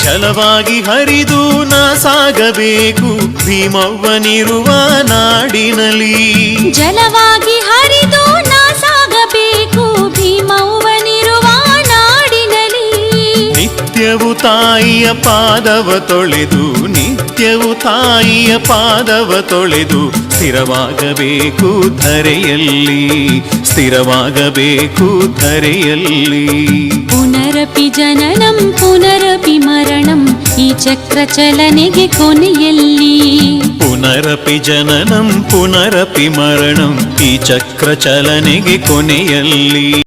ಜಲವಾಗಿ ಹರಿದು ನಾ ಸಾಗಬೇಕು ಭೀಮವ್ವನಿರುವ ನಾಡಿನಲ್ಲಿ. ಜಲವಾಗಿ ಹರಿದು ನಾ ಸಾಗಬೇಕು ಭೀಮವ್ವನಿರುವ ನಾಡಿನಲ್ಲಿ. ನಿತ್ಯವು ತಾಯಿಯ ಪಾದವ ತೊಳೆದು ನಿತ್ಯವು ತಾಯಿಯ ಪಾದವ ತೊಳೆದು ಸ್ಥಿರವಾಗಬೇಕು ಧರೆಯಲ್ಲಿ ಸ್ಥಿರವಾಗಬೇಕು ಧರೆಯಲ್ಲಿ. ಪುನರಪಿ ಜನನಂ ಪುನರಪಿ ಮರಣಂ ಈ ಚಕ್ರ ಚಲನೆಗೆ ಕೊನೆಯಲ್ಲಿ. ಪುನರಪಿ ಜನನಂ ಪುನರಪಿ ಮರಣಂ ಈ ಚಕ್ರ ಚಲನೆಗೆ ಕೊನೆಯಲ್ಲಿ.